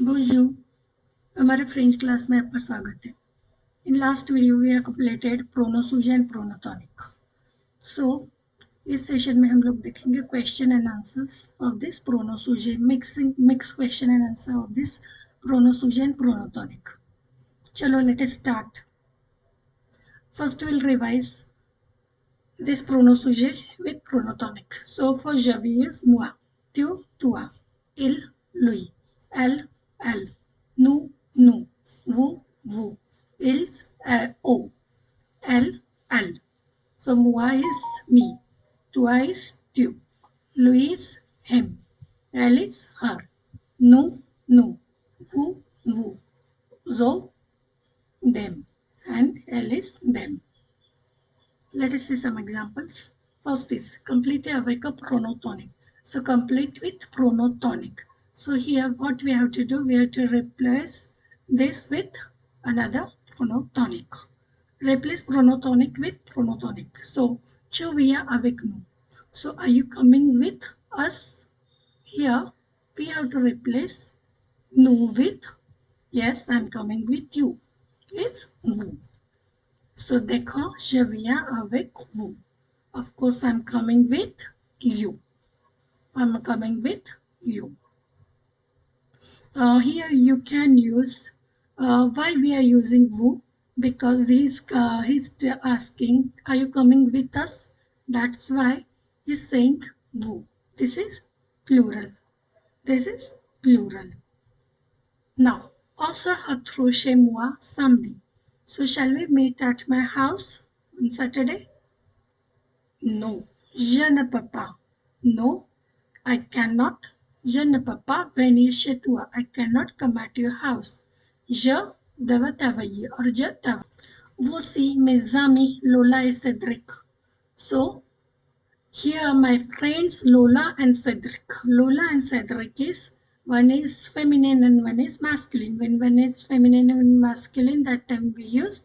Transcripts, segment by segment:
Bonjour, हमारे French class में आपका स्वागत है. In last video we have completed pronom sujet and pronom tonic. So इस सेशन में हम लोग देखेंगे question and answers of this pronom sujet, mix question and answer of this pronom sujet and pronom tonic. चलो let us start. First we'll revise this pronom sujet with pronom tonic. So for je we use moi, tu, toi, il, lui, elle, elle, nous, nous, vous, vous, ils, oh, elle, elle. So moi is me, toi is tu, lui is him, elle is her, nous, nous, vous, vous, zo, them, and elle is them. Let us see some examples. First is complete avec a pronom tonic. So complete with pronom tonic. So here what we have to do, we have to replace this with another pronom tonic. Replace pronom tonic with pronom tonic. So tu viens avec nous. So are you coming with us? Here we have to replace nous with yes, I'm coming with you. It's vous. So देखो, je viens avec vous. Of course, I'm coming with you. I'm coming with you. Here you can use why we are using vous, because he's asking, are you coming with us? That's why he's saying vous. This is plural. This is plural. Now, also retrouve chez moi samedi. So shall we meet at my house on Saturday? No, je ne peux pas. No, I cannot. Je ne peux pas venir chez toi. I cannot come at your house. Je devais travailler or je travaille. Voici mes amis Lola et Cédric. So, here are my friends Lola and Cedric. Lola and Cedric is one is feminine and one is masculine. When one is feminine and masculine, that time we use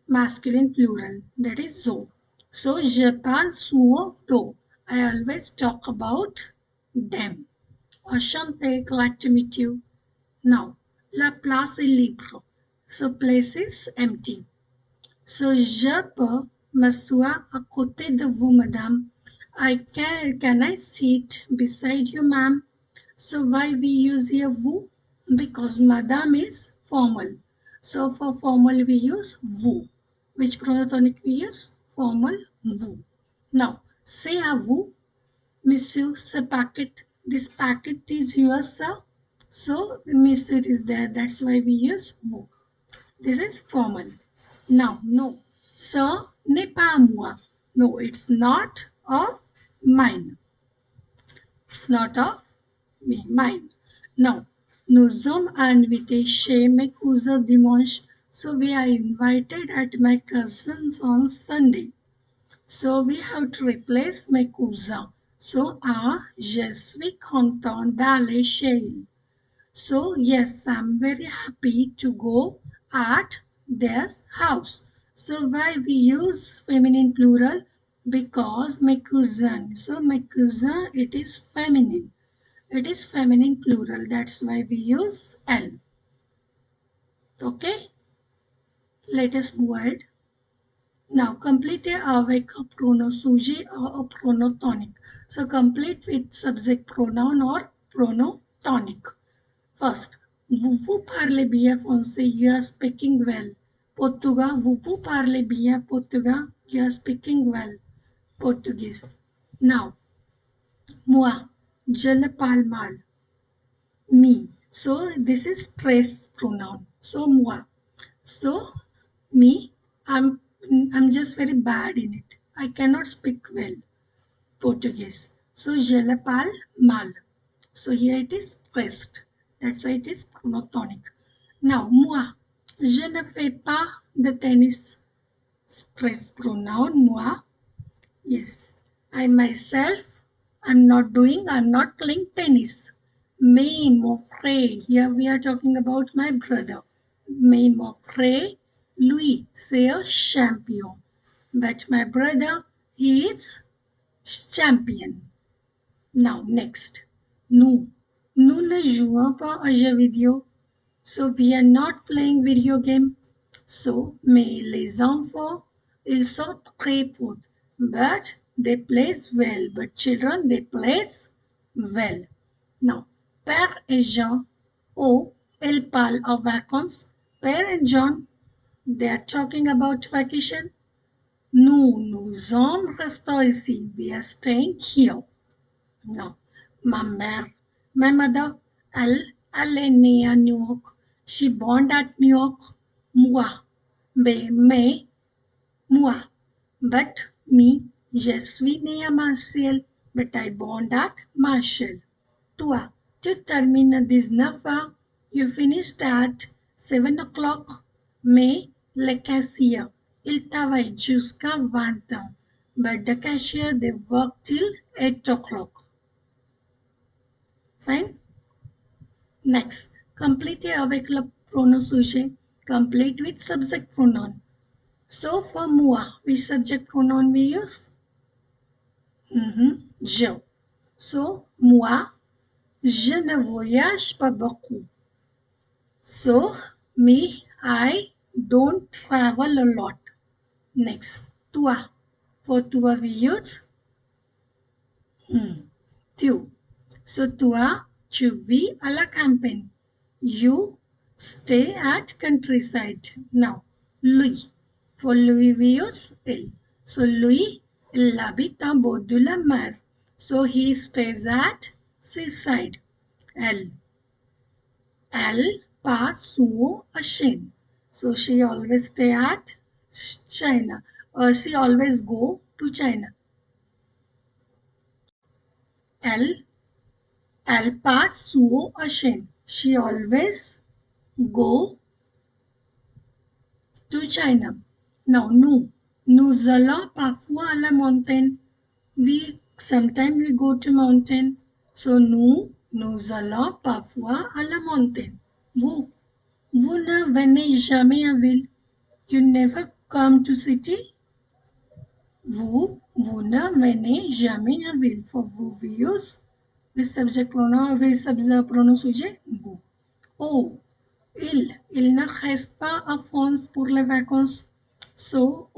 masculine plural. That is zo. So, je parle souvent d'eux. I always talk about them. Enchanté, glad to meet you. Now, la place est libre. So, place is empty. So, je peux m'asseoir à côté de vous, madame. Can I sit beside you, ma'am? So, why we use here vous? Because madame is formal. So, for formal we use vous. Which pronoun tonic we use? Formal vous. Now, say à vous, monsieur, this packet is yours, sir. So, monsieur is there. That's why we use vous. This is formal. Now, no, sir n'est pas à moi. No, it's not of mine. It's not of me, mine. Now, nous sommes invités chez mes cousins dimanche. So we are invited at my cousin's on Sunday. So we have to replace mes cousins. So, je suis content d'aller chez eux. So, yes, I'm very happy to go at their house. So, why we use feminine plural? Because mes cousins. So, mes cousins, it is feminine. It is feminine plural. That's why we use L. Okay? Let us move ahead. Now, complete avec a pronom sujet or a pronom tonic. So, complete with subject pronoun or pronom tonic. First, vous parlez bien français, you are speaking well. Portugal, vous parlez bien Portugal, you are speaking well. Portuguese. Now, moi, je le parle mal. Me. So, this is stress pronoun. So, moi. So, me, I'm just very bad in it. I cannot speak well Portuguese. So, je le parle mal. So, here it is stressed. That's why it is pronoun tonic. Now, moi, je ne fais pas de tennis. Stress pronoun, moi. Yes, I myself, I'm not playing tennis. Mais mon frère, here we are talking about my brother. Mais mon frère, lui, c'est a champion. But my brother, he is champion. Now, next, nous. Nous ne jouons pas aux jeux vidéo. So we are not playing video game. So, mais les enfants, ils sont très forts. But they plays well. But children, they plays well. Now, Père et Jean, oh, ils parlent of vacances. Père and John, they are talking about vacation. Nous sommes restés ici. We are staying here. No, ma mère, my mother, elle est née à New York. She born at New York. Moi, mais, moi. But me, je suis née à Marseille, but I born at Marshall. Toi, tu termines à 19 heures. You finished at 7 o'clock. Mais le caissier, il travaille jusqu'à 20 ans. But the cashier, they work till 8 o'clock. Fine. Next, complete avec le pronom sujet. Complete with subject pronoun. So for moi, which subject pronoun we use? Je. So moi, je ne voyage pas beaucoup. So me, I don't travel a lot. Next, toi. For toi we use tu. So toi, tu vis à la campagne. You stay at countryside. Now, lui. For lui, we use il. So lui, il habite en bord de la mer. So he stays at seaside. Elle. Elle passe sous a Chine. So she always stay at China. She always go to China. Elle. Elle passe sous a Chine. She always go to China. Now, nous allons parfois à la montagne. Sometimes we go to mountain. So, nous allons parfois à la montagne. Vous ne venez jamais à ville. You never come to city. Vous ne venez jamais à ville. For vous, we use with subject pronoun, with subject pronoun sujet, vous. Oh, il ne reste pas à France pour les vacances. So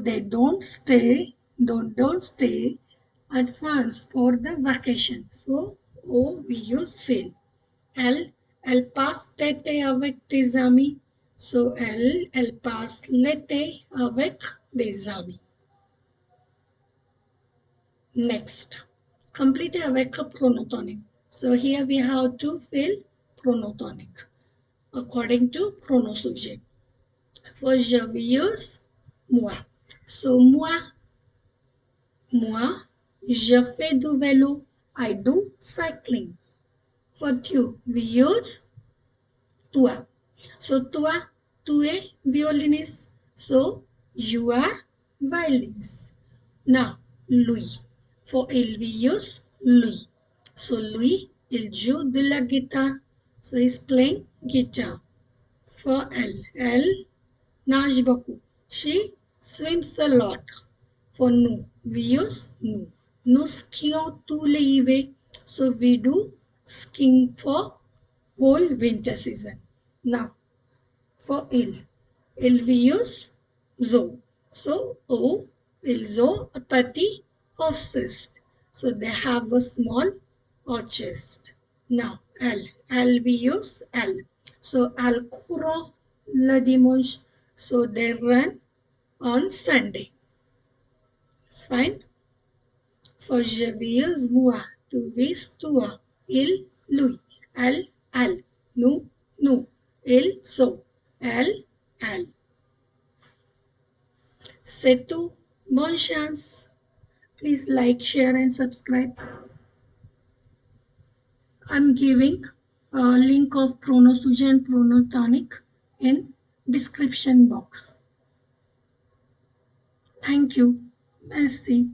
they don't stay at France for the vacation. So, we use sail. Elle passe l'été avec des amis. So, elle passe l'été avec des amis. Next, complete avec a pronotonic. So, here we have to fill pronotonic according to pronom sujet. For je, we use moi. So, moi, je fais du vélo. I do cycling. For tu, we use toi. So, toi, tu es violinist. So, you are violinist. Now, lui. For il, we use lui. So, lui, il joue de la guitare. So, he's playing guitar. For elle nage beaucoup. She swims a lot. For nous, we use nous. Nous skions tous les hivers. So we do skiing for whole winter season. Now, for il we use zo. So, ils ont a petit horses. So they have a small chest. Now, elle we use elle. So, elles courent le dimanche. So they run on Sunday. Fine. For je vis moi, tu vis toi, il, lui, elle, nous, il, so, elle. C'est tout. Bonne chance. Please like, share and subscribe. I'm giving a link of Pronom Sujet and Pronom Tonique in description box. Thank you. Merci.